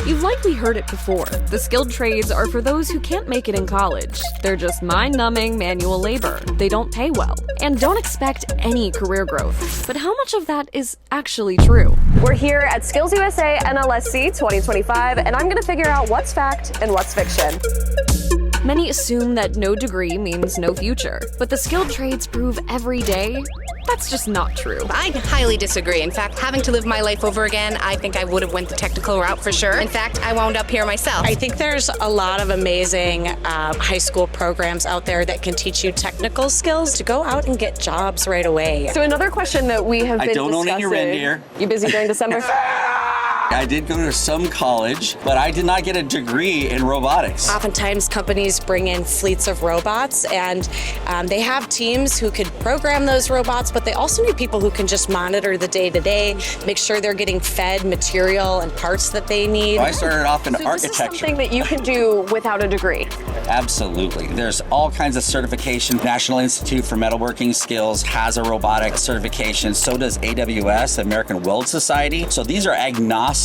You've likely heard it before. The skilled trades are for those who can't make it in college. They're just mind-numbing manual labor. They don't pay well, and don't expect any career growth. But how much of that is actually true? We're here at Skills USA NLSC 2025, and I'm gonna figure out what's fact and what's fiction. Many assume that no degree means no future, but the skilled trades prove every day that's just not true. I highly disagree. In fact, having to live my life over again, I think I would have went the technical route for sure. In fact, I wound up here myself. I think there's a lot of amazing high school programs out there that can teach you technical skills to go out and get jobs right away. So another question that we have been discussing. I don't own any reindeer. You busy during December? I did go to some college, but I did not get a degree in robotics. Oftentimes companies bring in fleets of robots, and they have teams who could program those robots, but they also need people who can just monitor the day-to-day, make sure they're getting fed material and parts that they need. I started off in architecture. This is something that you can do without a degree? Absolutely. There's all kinds of certification. National Institute for Metalworking Skills has a robotic certification. So does AWS, American Weld Society. So these are agnostic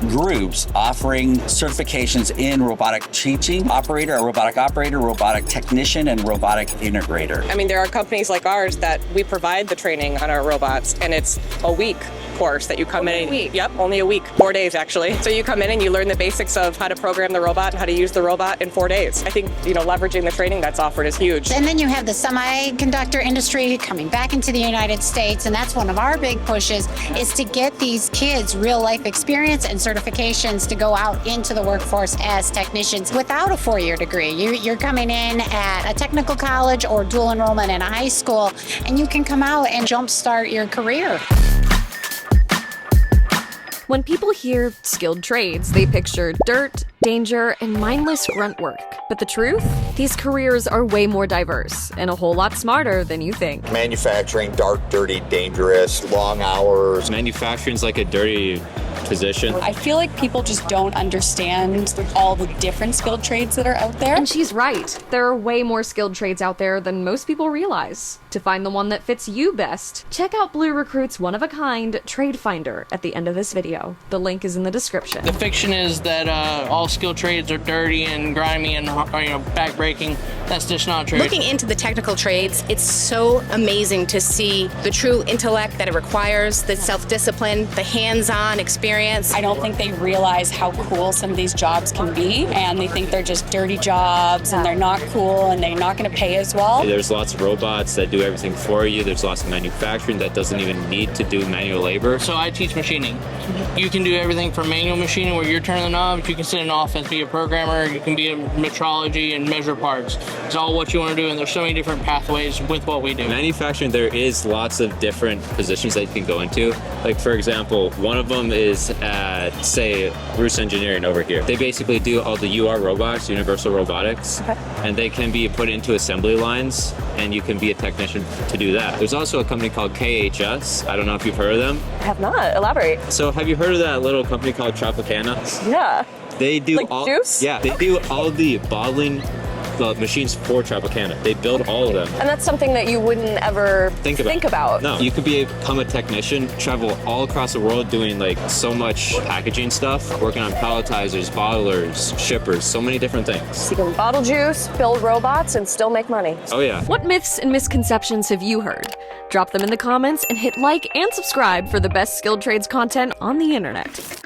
groups offering certifications in robotic teaching, robotic operator, robotic technician, and robotic integrator. I mean, there are companies like ours that we provide the training on our robots, and it's a week course that you come in. Yep, only a week, 4 days actually. So you come in and you learn the basics of how to program the robot and how to use the robot in 4 days. I think, leveraging the training that's offered is huge. And then you have the semiconductor industry coming back into the United States, and that's one of our big pushes, is to get these kids real life experience and certifications to go out into the workforce as technicians without a 4-year degree. You're coming in at a technical college or dual enrollment in a high school, and you can come out and jumpstart your career. When people hear skilled trades, they picture dirt, danger, and mindless grunt work. But the truth? These careers are way more diverse and a whole lot smarter than you think. Manufacturing, dark, dirty, dangerous, long hours. Manufacturing's like a dirty position. I feel like people just don't understand all the different skilled trades that are out there. And she's right. There are way more skilled trades out there than most people realize. To find the one that fits you best, check out Blue Recruit's one-of-a-kind Trade Finder at the end of this video. The link is in the description. The fiction is that all skilled trades are dirty and grimy and backbreaking. That's just not true. Looking into the technical trades, it's so amazing to see the true intellect that it requires, the self-discipline, the hands-on experience. I don't think they realize how cool some of these jobs can be, and they think they're just dirty jobs and they're not cool and they're not going to pay as well. There's lots of robots that do everything for you. There's lots of manufacturing that doesn't even need to do manual labor. So I teach machining. You can do everything from manual machining where you're turning the knobs. You can sit in an office, be a programmer. You can be in metrology and measure parts. It's all what you want to do, and there's so many different pathways with what we do. Manufacturing, there is lots of different positions that you can go into. Like, for example, one of them is at, say, Bruce Engineering over here. They basically do all the UR robots, Universal Robotics, and they can be put into assembly lines, and you can be a technician to do that. There's also a company called KHS. I don't know if you've heard of them. I have not. Elaborate. So have you heard of that little company called Tropicana? Yeah. They do like juice? Yeah, they do all the bottling machines for Tropicana. They build all of them. And that's something that you wouldn't ever think about. No, you could become a technician, travel all across the world doing like so much packaging stuff, working on palletizers, bottlers, shippers, so many different things. So you can bottle juice, build robots, and still make money. Oh yeah. What myths and misconceptions have you heard? Drop them in the comments and hit like and subscribe for the best skilled trades content on the internet.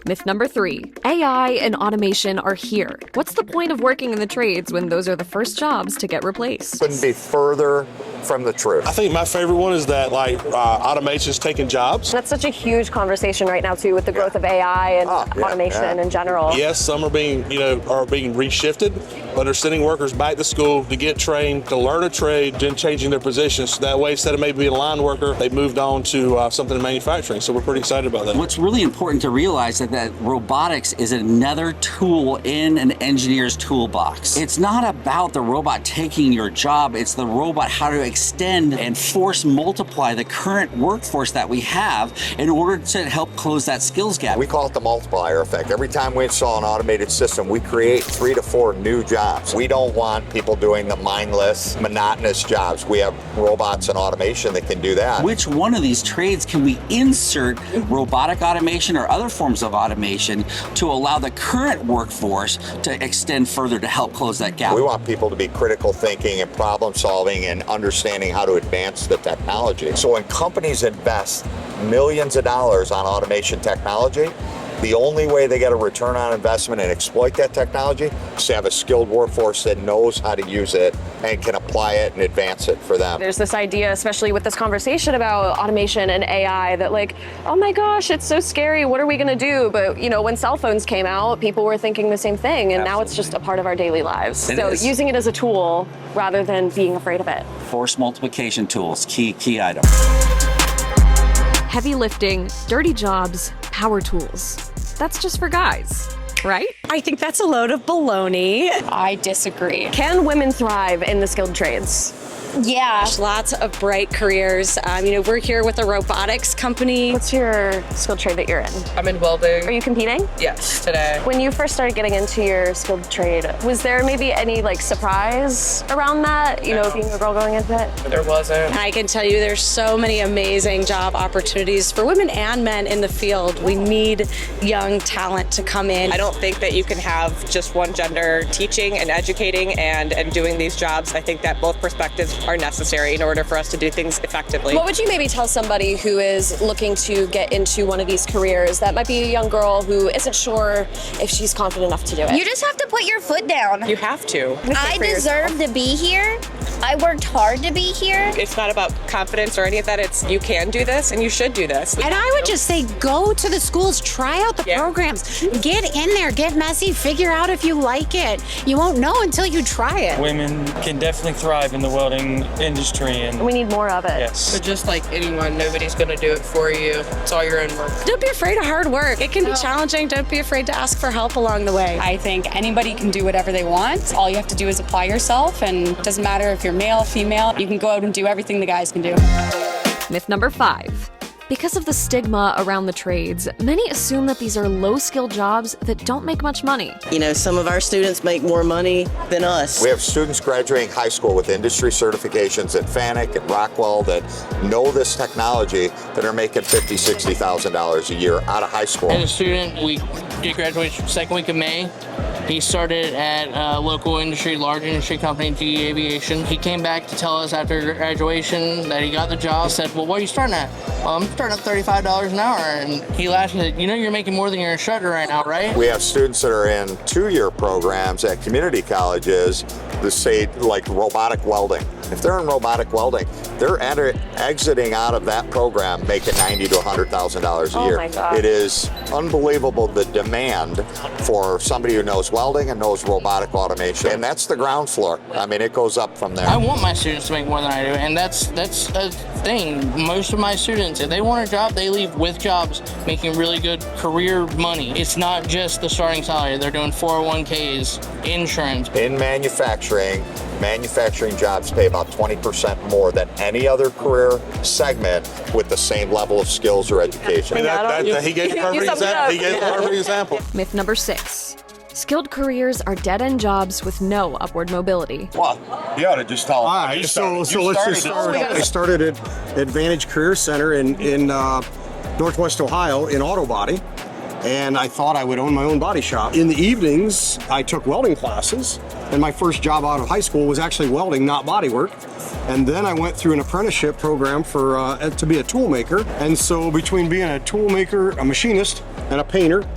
Myth number 3, AI and automation are here. What's the point of working in the trades when those are the first jobs to get replaced? Couldn't be further from the truth. I think my favorite one is that automation's taking jobs. That's such a huge conversation right now too, with the growth of AI and automation in general. Yes, some are being reshifted, but they're sending workers back to school to get trained, to learn a trade, then changing their positions. That way, instead of maybe being a line worker, they moved on to something in manufacturing. So we're pretty excited about that. What's really important to realize is that robotics is another tool in an engineer's toolbox. It's not about the robot taking your job, it's the robot how to extend and force multiply the current workforce that we have in order to help close that skills gap. We call it the multiplier effect. Every time we install an automated system, we create 3 to 4 new jobs. We don't want people doing the mindless, monotonous jobs. We have robots and automation that can do that. Which one of these trades can we insert robotic automation or other forms of automation automation to allow the current workforce to extend further to help close that gap. We want people to be critical thinking and problem solving and understanding how to advance the technology. So when companies invest millions of dollars on automation technology, the only way they get a return on investment and exploit that technology is to have a skilled workforce that knows how to use it and can apply it and advance it for them. There's this idea, especially with this conversation about automation and AI, that like, oh my gosh, it's so scary. What are we going to do? But you know, when cell phones came out, people were thinking the same thing, and now it's just a part of our daily lives. So using it as a tool rather than being afraid of it. Force multiplication tools, key item. Heavy lifting, dirty jobs, power tools. That's just for guys, right? I think that's a load of baloney. I disagree. Can women thrive in the skilled trades? Yeah. There's lots of bright careers. We're here with a robotics company. What's your skilled trade that you're in? I'm in welding. Are you competing? Yes, today. When you first started getting into your skilled trade, was there maybe any like surprise around that? You know, being a girl going into it? There wasn't. I can tell you there's so many amazing job opportunities for women and men in the field. We need young talent to come in. I don't think that you can have just one gender teaching and educating and doing these jobs. I think that both perspectives are necessary in order for us to do things effectively. What would you maybe tell somebody who is looking to get into one of these careers that might be a young girl who isn't sure if she's confident enough to do it? You just have to put your foot down. You have to. I deserve to be here. I worked hard to be here. It's not about confidence or any of that. It's you can do this and you should do this. And I would just say go to the schools, try out the programs, get in there, get messy, figure out if you like it. You won't know until you try it. Women can definitely thrive in the welding industry, and we need more of it. Yes. But just like anyone, nobody's going to do it for you. It's all your own work. Don't be afraid of hard work. It can be challenging. Don't be afraid to ask for help along the way. I think anybody can do whatever they want. All you have to do is apply yourself, and it doesn't matter if you're male, female, you can go out and do everything the guys can do. Myth number 5. Because of the stigma around the trades, many assume that these are low-skilled jobs that don't make much money. You know, some of our students make more money than us. We have students graduating high school with industry certifications at FANUC and Rockwell that know this technology that are making $50,000, $60,000 a year out of high school. As a student, we did graduation second week of May. He started at a local industry, large industry company, GE Aviation. He came back to tell us after graduation that he got the job. He said, well, what are you starting at? Well, I'm starting at $35 an hour. And he laughed and said, you know you're making more than your instructor right now, right? We have students that are in 2-year programs at community colleges that say like robotic welding. If they're in robotic welding, they're exiting out of that program making $90,000 to $100,000 a year. My God. It is unbelievable the demand for somebody who knows welding and knows robotic automation. And that's the ground floor. I mean, it goes up from there. I want my students to make more than I do, and that's a thing. Most of my students, if they want a job, they leave with jobs making really good career money. It's not just the starting salary. They're doing 401ks, insurance. In manufacturing jobs pay about 20% more than any other career segment with the same level of skills or education. He gave a perfect example. Myth number 6. Skilled careers are dead-end jobs with no upward mobility. Well, you ought to just tell them. All right, so let's just start. I started at Advantage Career Center in Northwest Ohio in auto body, and I thought I would own my own body shop. In the evenings, I took welding classes, and my first job out of high school was actually welding, not body work. And then I went through an apprenticeship program to be a tool maker. And so between being a tool maker, a machinist, and a painter,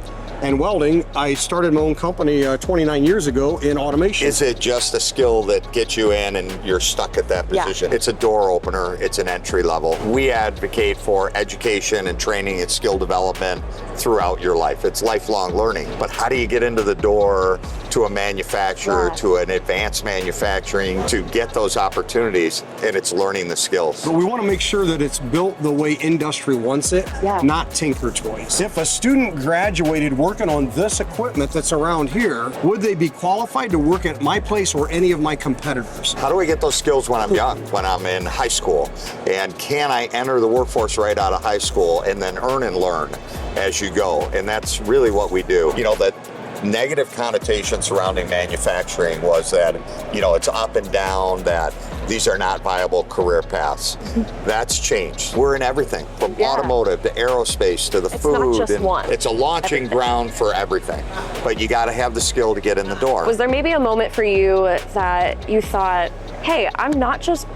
and welding, I started my own company 29 years ago in automation. Is it just a skill that gets you in and you're stuck at that position? Yeah. It's a door opener, it's an entry level. We advocate for education and training and skill development throughout your life. It's lifelong learning. But how do you get into the door to a manufacturer, to an advanced manufacturing, to get those opportunities? And it's learning the skills. But we want to make sure that it's built the way industry wants it, not tinker toys. If a student graduated working on this equipment that's around here, would they be qualified to work at my place or any of my competitors? How do we get those skills when I'm young, when I'm in high school? And can I enter the workforce right out of high school and then earn and learn as you go? And that's really what we do. You know, that negative connotation surrounding manufacturing was that, you know, it's up and down, that these are not viable career paths. That's changed. We're in everything, from automotive to aerospace to the food. Not just one. It's a launching ground for everything. But you got to have the skill to get in the door. Was there maybe a moment for you that you thought, hey, I'm not just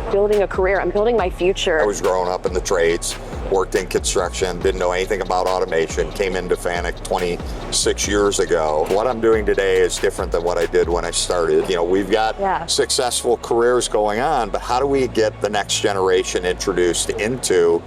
building a career, I'm building my future? I was growing up in the trades, worked in construction, didn't know anything about automation, came into FANUC 26 years ago. What I'm doing today is different than what I did when I started. You know, we've got successful careers going on, but how do we get the next generation introduced into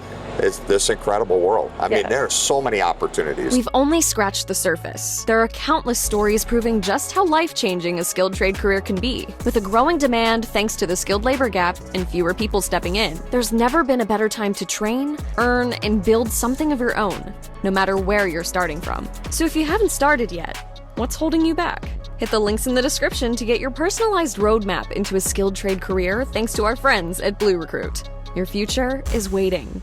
this incredible world? I mean, there are so many opportunities. We've only scratched the surface. There are countless stories proving just how life-changing a skilled trade career can be. With a growing demand thanks to the skilled labor gap and fewer people stepping in, there's never been a better time to train, earn, and build something of your own, no matter where you're starting from. So if you haven't started yet, what's holding you back? Hit the links in the description to get your personalized roadmap into a skilled trade career thanks to our friends at Blue Recruit. Your future is waiting.